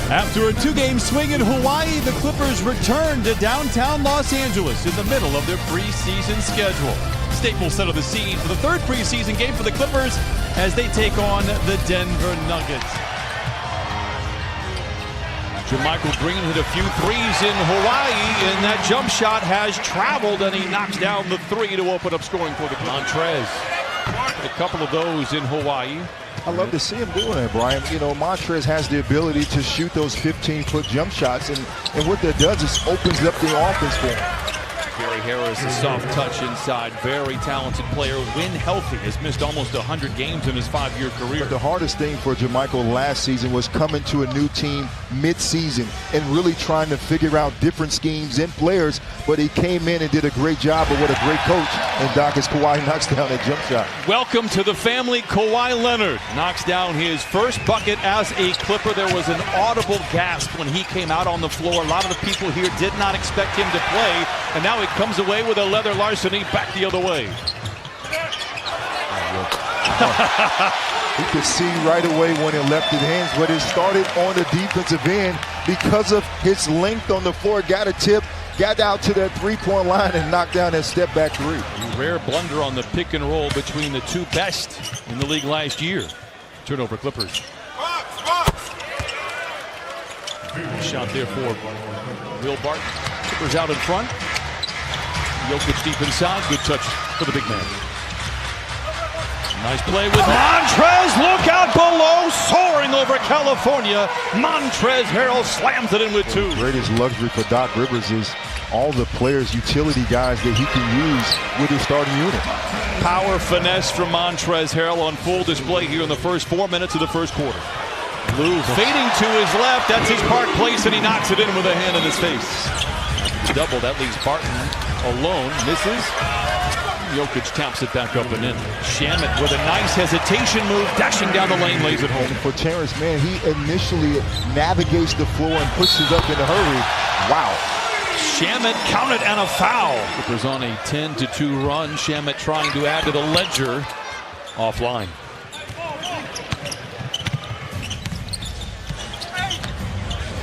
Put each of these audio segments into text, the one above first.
After a two-game swing in Hawaii, the Clippers return to downtown Los Angeles in the middle of their preseason schedule. Staples set of the scene for the third preseason game for the Clippers as they take on the Denver Nuggets. JaMychal Green hit a few threes in Hawaii, and that jump shot has traveled, and he knocks down the three to open up scoring for the Montrez. A couple of those in Hawaii. I love to see him doing it, Brian. You know, Montrez has the ability to shoot those 15-foot jump shots, and what that does is opens up the offense for him. Gary Harris, a soft touch inside, very talented player, when healthy, has missed almost 100 games in his 5-year career. But the hardest thing for JaMychal last season was coming to a new team mid-season and really trying to figure out different schemes and players, but he came in and did a great job. But what a great coach, and Dock's Kawhi knocks down that jump shot. Welcome to the family. Kawhi Leonard knocks down his first bucket as a Clipper. There was an audible gasp when he came out on the floor. A lot of the people here did not expect him to play, and now he comes away with a leather larceny back the other way. You could see right away when it left his hands, but it started on the defensive end because of his length on the floor. Got a tip, got out to that three-point line and knocked down that step-back three. A rare blunder on the pick and roll between the two best in the league last year. Turnover Clippers. Shot there for Will Barton. Clippers out in front. Jokic deep inside. Good touch for the big man. Nice play with Montrez. Look out below. Soaring over California. Montrez Harrell slams it in with two. The greatest luxury for Doc Rivers is all the players, utility guys that he can use with his starting unit. Power finesse from Montrez Harrell on full display here in the first 4 minutes of the first quarter. Lou fading to his left. That's his park place, and he knocks it in with a hand in his face. Double. That leaves Barton alone. Misses. Jokic taps it back up and in. Shamet with a nice hesitation move, dashing down the lane, lays it home. For Terrence Mann, he initially navigates the floor and pushes up in a hurry. Wow. Shamet counted and a foul. Clippers on a 10-2 run. Shamet trying to add to the ledger. Offline.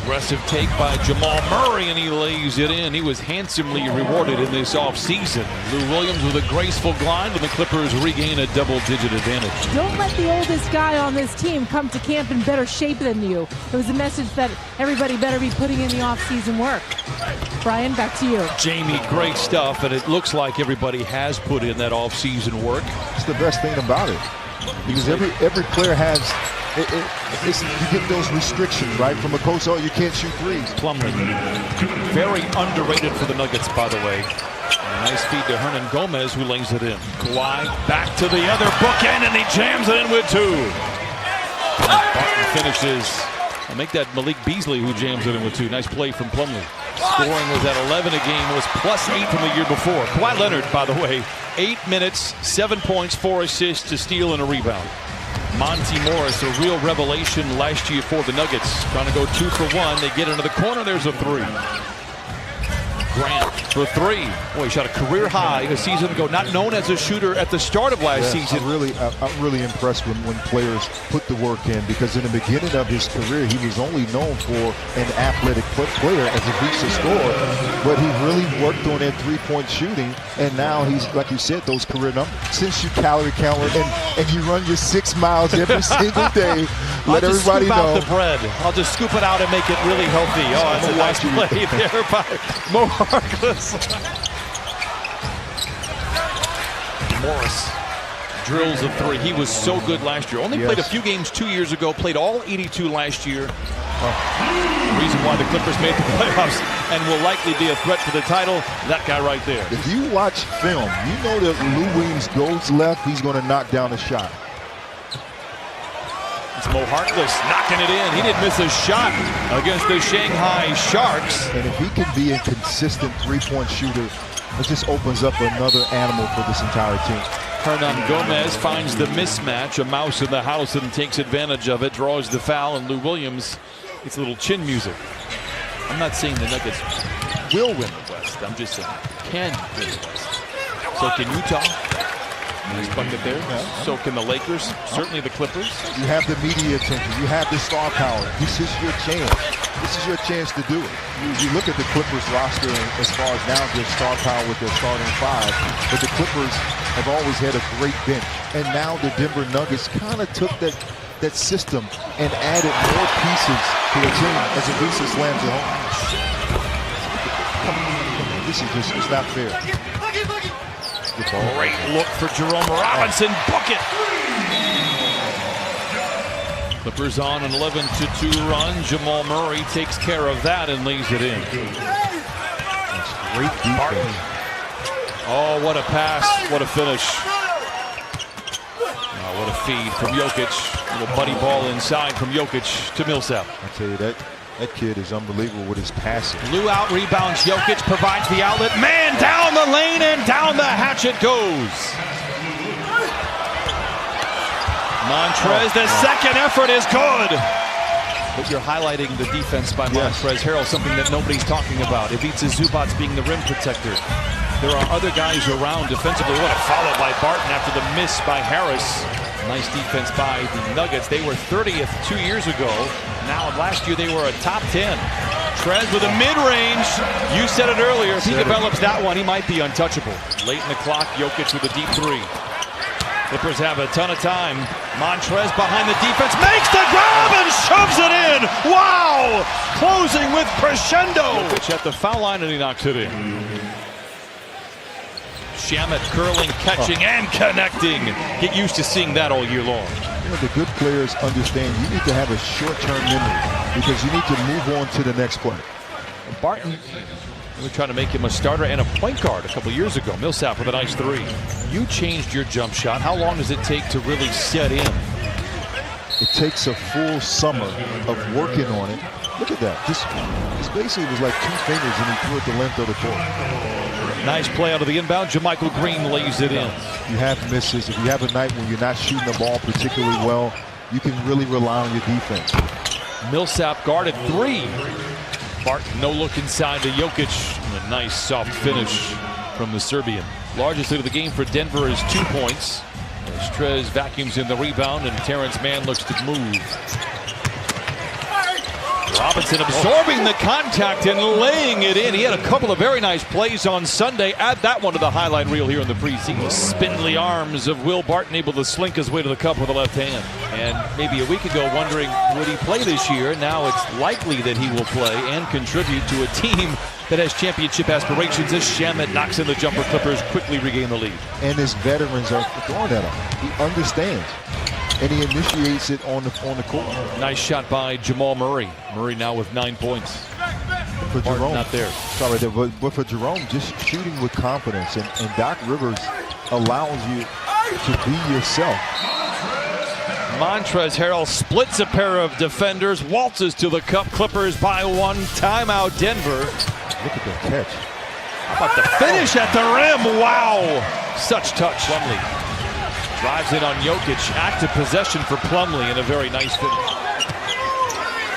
Aggressive take by Jamal Murray, and he lays it in. He was handsomely rewarded in this offseason. Lou Williams with a graceful glide, and the Clippers regain a double-digit advantage. Don't let the oldest guy on this team come to camp in better shape than you. It was a message that everybody better be putting in the offseason work. Brian, back to you. Jamie, great stuff, and it looks like everybody has put in that offseason work. It's the best thing about it, because every player has. You get those restrictions, right, from a coach. Oh, you can't shoot threes. Plumlee, very underrated for the Nuggets, by the way. A nice feed to Hernan Gomez, who lays it in. Kawhi back to the other bookend, and he jams it in with two. Barton finishes. I'll make that Malik Beasley, who jams it in with two. Nice play from Plumlee. Scoring was at 11 a game, was +8 from the year before. Kawhi Leonard, by the way, 8 minutes, 7 points, 4 assists, a steal, and a rebound. Monty Morris, a real revelation last year for the Nuggets. Trying to go 2 for 1. They get into the corner. There's a three. Grant for three. Boy, he shot a career high a season ago. Not known as a shooter at the start of last season. I'm really impressed when players put the work in, because in the beginning of his career, he was only known for an athletic player as a beast scorer. But he really worked on that three-point shooting, and now he's, like you said, those career numbers. Since you calorie count and you run your 6 miles every single day, let everybody know. I'll just scoop out the bread. I'll just scoop it out and make it really healthy. Oh, it's a nice play there by Mo Harkless. Morris drills a three. He was so good last year. Only played a few games 2 years ago. Played all 82 last year. Reason why the Clippers made the playoffs and will likely be a threat for the title. That guy right there. If you watch film, you know that Lou Williams goes left, he's going to knock down a shot. It's Mo Harkless knocking it in. He didn't miss a shot against the Shanghai Sharks. And if he can be a consistent three-point shooter, it just opens up another animal for this entire team. Hernan Gomez finds the mismatch, a mouse in the house, and takes advantage of it, draws the foul, and Lou Williams, it's a little chin music. I'm not saying the Nuggets will win the West. I'm just saying can win the West. So can Utah? Nice bucket there. So can the Lakers, certainly the Clippers. You have the media attention. You have the star power. This is your chance. This is your chance to do it. You look at the Clippers roster as far as now their star power with their starting five, but the Clippers have always had a great bench. And now the Denver Nuggets kind of took that system and added more pieces to the team as Avisa slams it home. This is just, it's not fair. Great look for Jerome Robinson. Book it. Clippers on an 11-2 run. Jamal Murray takes care of that and lays it in. That's great defense. Oh, what a pass. What a finish. Oh, what a feed from Jokic. Little buddy ball inside from Jokic to Millsap. I tell you, that kid is unbelievable with his passing. Lou out rebounds. Jokic provides the outlet. Man down the lane and down the hatch it goes. Montrez, the second effort is good. But you're highlighting the defense by Montrez Harrell, something that nobody's talking about. Ivica Zubac's being the rim protector. There are other guys around defensively. What a follow by Barton after the miss by Harris. Nice defense by the Nuggets. They were 30th 2 years ago. Now last year they were a top 10. Trez with a mid-range. You said it earlier. If he develops that one, he might be untouchable. Late in the clock, Jokic with a deep three. Clippers have a ton of time. Montrez behind the defense, makes the grab and shoves it in. Wow! Closing with crescendo. Jokic at the foul line and he knocks it in. Shamet curling, catching, and connecting. Get used to seeing that all year long. You know, the good players understand you need to have a short-term memory because you need to move on to the next play. Barton, we were trying to make him a starter and a point guard a couple years ago. Millsap with a nice three. You changed your jump shot. How long does it take to really set in? It takes a full summer of working on it. Look at that. This basically was like 2 fingers and he threw it the length of the court. Nice play out of the inbound. JaMychal Green lays it in. You have misses. If you have a night when you're not shooting the ball particularly well, you can really rely on your defense. Millsap guarded three. Barton no look inside to Jokic. And a nice soft finish from the Serbian. Largest lead of the game for Denver is 2 points. As Trez vacuums in the rebound and Terrence Mann looks to move. Robinson absorbing the contact and laying it in. He had a couple of very nice plays on Sunday. Add that one to the highlight reel here in the preseason. Spindly arms of Will Barton able to slink his way to the cup with the left hand. And maybe a week ago wondering, would he play this year? Now it's likely that he will play and contribute to a team that has championship aspirations as Shamet knocks in the jumper. Clippers quickly regain the lead. And his veterans are throwing at him. He understands. And he initiates it on the court. Nice shot by Jamal Murray. Murray now with 9 points. For Jerome, not there. Sorry, but for Jerome, just shooting with confidence. And Doc Rivers allows you to be yourself. Montrez Harrell splits a pair of defenders, waltzes to the cup. Clippers by one. Timeout Denver. Look at that catch. How about the finish at the rim? Wow. Such touch. Plumlee drives in on Jokic. Active possession for Plumlee and a very nice finish.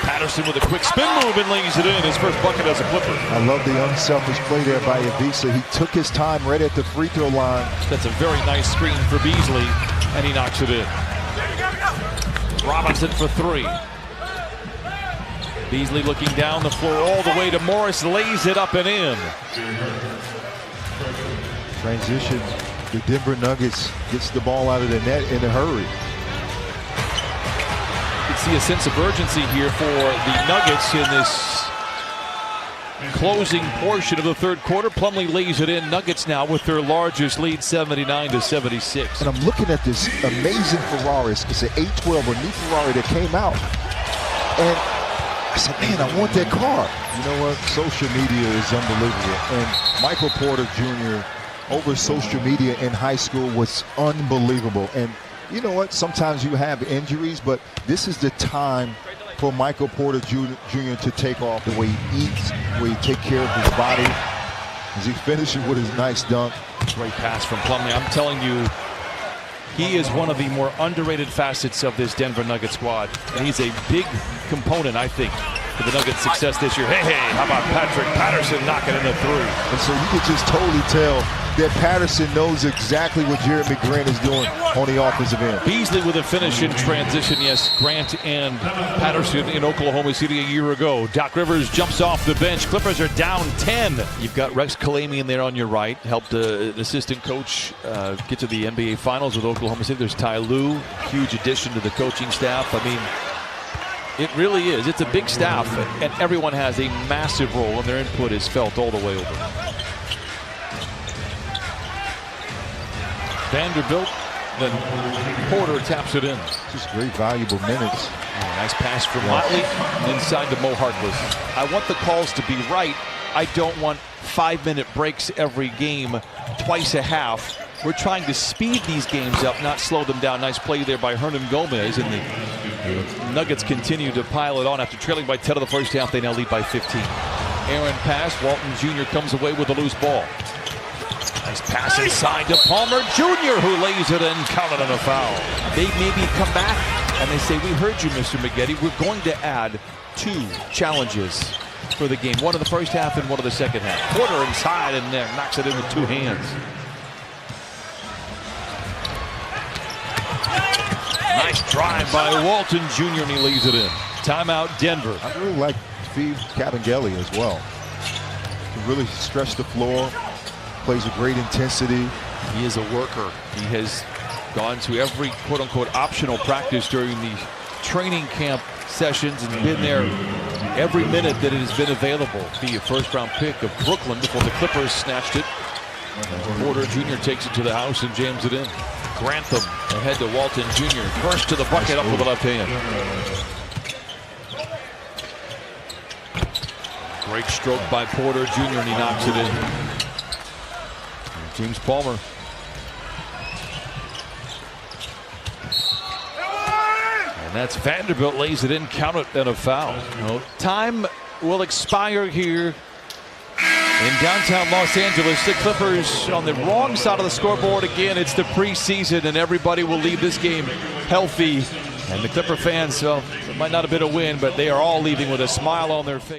Patterson with a quick spin move and lays it in. His first bucket as a Clipper. I love the unselfish play there by Ivica. He took his time right at the free throw line. That's a very nice screen for Beasley, and he knocks it in. Robinson for three. Beasley looking down the floor all the way to Morris, lays it up and in. Transition. The Denver Nuggets gets the ball out of the net in a hurry. You can see a sense of urgency here for the Nuggets in this closing portion of the third quarter. Plumlee lays it in. Nuggets now with their largest lead, 79-76. And I'm looking at this amazing Ferrari. It's an 812, a new Ferrari that came out. And I said, man, I want that car. You know what? Social media is unbelievable. And Michael Porter Jr. over social media in high school was unbelievable. And you know what? Sometimes you have injuries, but this is the time for Michael Porter Jr. to take off. The way he eats, the way he takes care of his body, as he finishes with his nice dunk. Great pass from Plumlee. I'm telling you, he is one of the more underrated facets of this Denver Nuggets squad. And he's a big component, I think, for the Nuggets' success this year. Hey, how about Patrick Patterson knocking in a three? And so you could just totally tell that Patterson knows exactly what Jeremy Grant is doing on the offensive end. Beasley with a finish in transition. Yes, Grant and Patterson in Oklahoma City a year ago. Doc Rivers jumps off the bench. Clippers are down 10. You've got Rex Kalamian in there on your right. Helped an assistant coach get to the NBA Finals with Oklahoma City. There's Ty Lue, huge addition to the coaching staff. I mean, it really is. It's a big staff, and everyone has a massive role, and their input is felt all the way over. Vanderbilt, then Porter taps it in. Just great valuable minutes. Nice pass from Motley, and inside to Mo Harkless. I want the calls to be right. I don't want 5-minute breaks every game, twice a half. We're trying to speed these games up, not slow them down. Nice play there by Hernan Gomez, and the Nuggets continue to pile it on. After trailing by 10 of the first half, they now lead by 15. Aaron pass. Walton Jr. comes away with a loose ball. Nice pass inside to Palmer Jr., who lays it in, counted on a foul. They maybe come back and they say, we heard you, Mr. Maggette. We're going to add 2 challenges for the game. One in the first half and one in the second half. Porter inside and there knocks it in with 2 hands. Nice drive by Walton Jr. and he lays it in. Timeout Denver. I really like Steve Kabengele as well. He really stretched the floor. Plays with great intensity. He is a worker. He has gone to every quote-unquote optional practice during the training camp sessions and been there every minute that it has been available. Be a first-round pick of Brooklyn before the Clippers snatched it. Porter Jr. takes it to the house and jams it in. Grantham ahead to Walton Jr. First to the bucket, up with the left hand. Great stroke by Porter Jr. and he knocks it in. James Palmer. And that's Vanderbilt lays it in, count it, and a foul. No, time will expire here in downtown Los Angeles. The Clippers on the wrong side of the scoreboard again. It's the preseason and everybody will leave this game healthy. And the Clipper fans, well, it might not have been a win, but they are all leaving with a smile on their face.